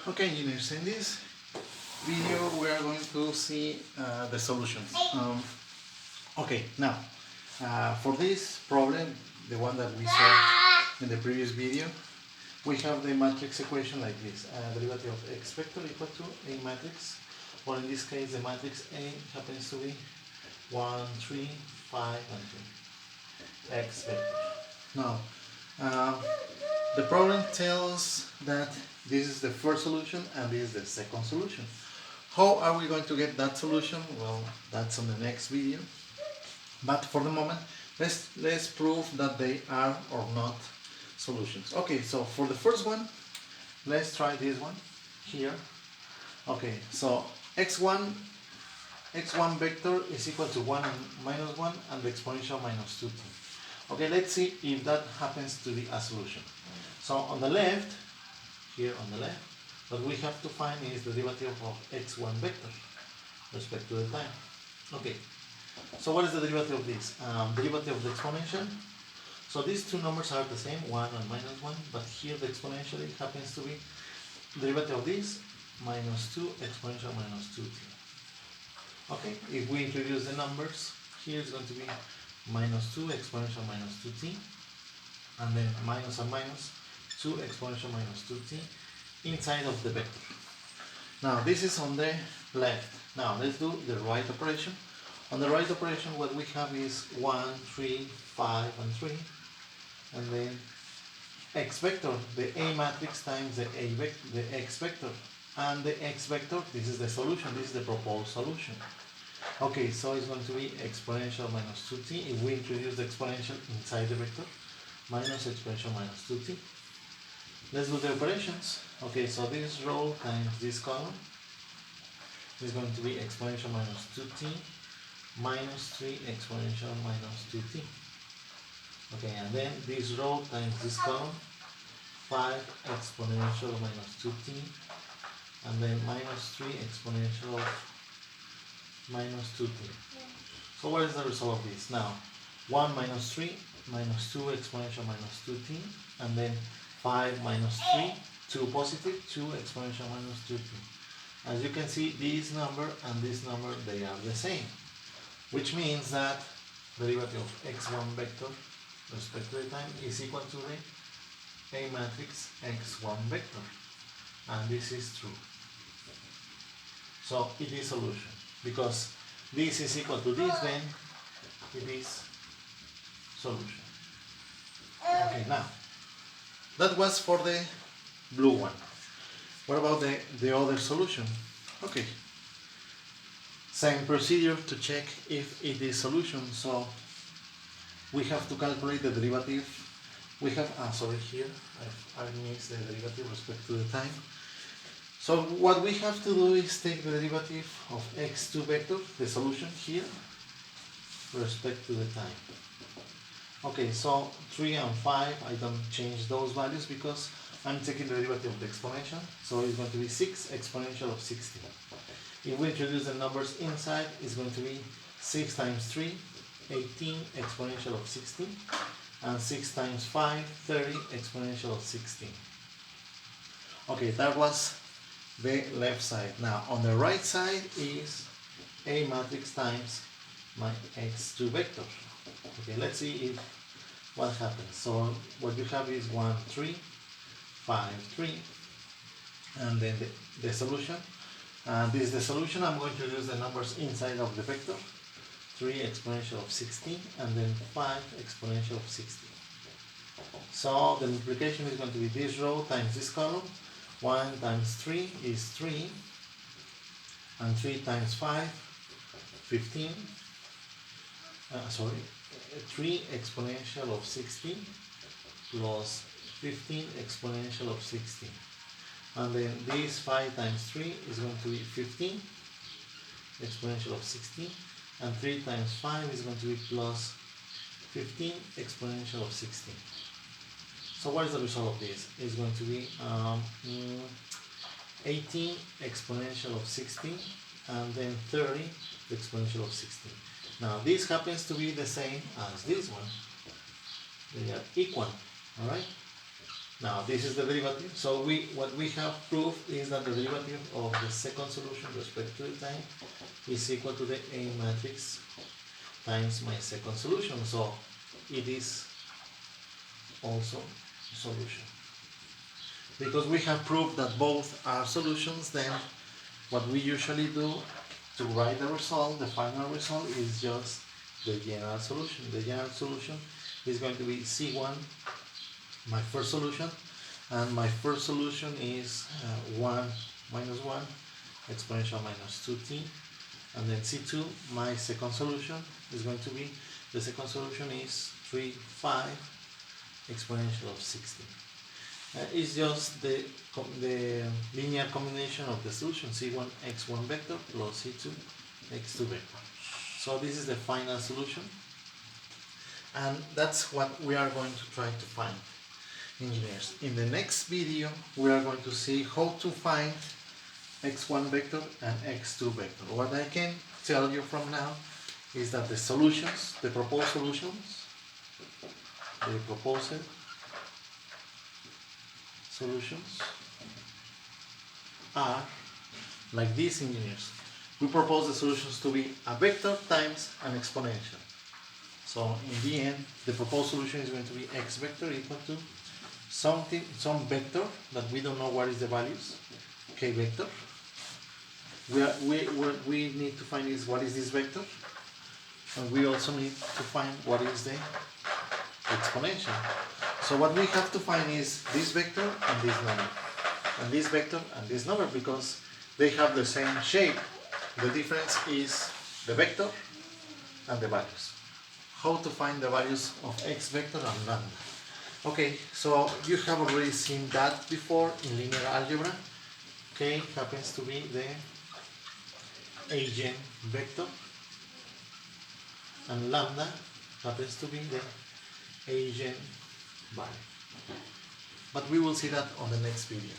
Okay, engineers, in this video we are going to see the solutions. Okay, now for this problem, the one that we saw in the previous video, we have the matrix equation like this. Derivative of x vector equal to a matrix, or in this case the matrix A happens to be 1, 3, 5, and 3. X vector. Now, the problem tells that this is the first solution and this is the second solution. How are we going to get that solution? Well, that's on the next video. But for the moment, let's prove that they are or not solutions. Okay, so for the first one, let's try this one here. Okay, so x1 vector is equal to 1 and minus 1 and the exponential minus 2t. Okay, let's see if that happens to be a solution. So on the left, here on the left, what we have to find is the derivative of x1 vector respect to the time. Okay, so what is the derivative of this? Derivative of the exponential. So these two numbers are the same, 1 and minus 1, but here the exponential happens to be derivative of this minus 2 exponential minus 2t. Okay, if we introduce the numbers, here is going to be minus 2 exponential minus 2t, and then minus and minus 2 exponential minus 2t inside of the vector. Now this is on the left. Now let's do the right operation. On the right operation, what we have is 1, 3, 5, and 3, and then x vector, the A matrix times the x vector, and the x vector, this is the solution, this is the proposed solution. Okay, so it's going to be exponential minus 2t. If we introduce the exponential inside the vector, minus exponential minus 2t. Let's do the operations. Okay, so this row times this column is going to be exponential minus 2t minus 3 exponential minus 2t. Okay, and then this row times this column, 5 exponential minus 2t, and then minus 3 exponential minus 2t. So what is the result of this? Now, 1 minus 3 minus 2 exponential minus 2t, and then 5 minus 3, 2 positive, 2 exponential minus 2t. As you can see, this number and this number, they are the same, which means that the derivative of x1 vector respect to the time is equal to the A matrix x1 vector, and this is true. So it is solution, because this is equal to this, then it is solution. Okay, now that was for the blue one. What about the other solution? Okay, same procedure to check if it is solution. So we have to calculate the derivative. We have, sorry, here I missed the derivative respect to the time. So what we have to do is take the derivative of x2 vector, the solution here, respect to the time. Okay, so 3 and 5, I don't change those values because I'm taking the derivative of the exponential, so it's going to be 6 exponential of 60. If we introduce the numbers inside, it's going to be 6 times 3, 18 exponential of 60, and 6 times 5, 30 exponential of 16. Okay, that was the left side. Now, on the right side is A matrix times my x2 vector. Okay, let's see what happens. So what you have is 1, 3, 5, 3, and then the solution. This is the solution. I'm going to use the numbers inside of the vector. 3 exponential of 16, and then 5 exponential of 16. So the multiplication is going to be this row times this column. 1 times 3 is 3, and 3 times 5, 15. 3 exponential of 16 plus 15 exponential of 16. And then this 5 times 3 is going to be 15 exponential of 16, and 3 times 5 is going to be plus 15 exponential of 16. So what is the result of this? It's going to be 18 exponential of 16, and then 30 exponential of 16. Now this happens to be the same as this one. They are equal, alright? Now this is the derivative. So what we have proved is that the derivative of the second solution with respect to the time is equal to the A matrix times my second solution. So it is also solution. Because we have proved that both are solutions, then what we usually do to write the result, the final result, is just the general solution. The general solution is going to be C1, my first solution, and my first solution is 1 minus 1 exponential minus 2t, and then C2, my second solution, is going to be, the second solution is 3, 5 exponential of 16. It's just the linear combination of the solution, C1 x1 vector plus C2 x2 vector. So this is the final solution, and that's what we are going to try to find, engineers. In the next video, we are going to see how to find x1 vector and x2 vector. What I can tell you from now is that the solutions, the proposed solutions, are like these, engineers. We propose the solutions to be a vector times an exponential. So in the end, the proposed solution is going to be x vector equal to some vector that we don't know what is the values, k vector. What we need to find is what is this vector, and we also need to find what is the exponential. So what we have to find is this vector and this number, and this vector and this number, because they have the same shape. The difference is the vector and the values. How to find the values of x vector and lambda. Okay, so you have already seen that before in linear algebra. K happens to be the eigenvector, and lambda happens to be the eigenvalue. But we will see that on the next video.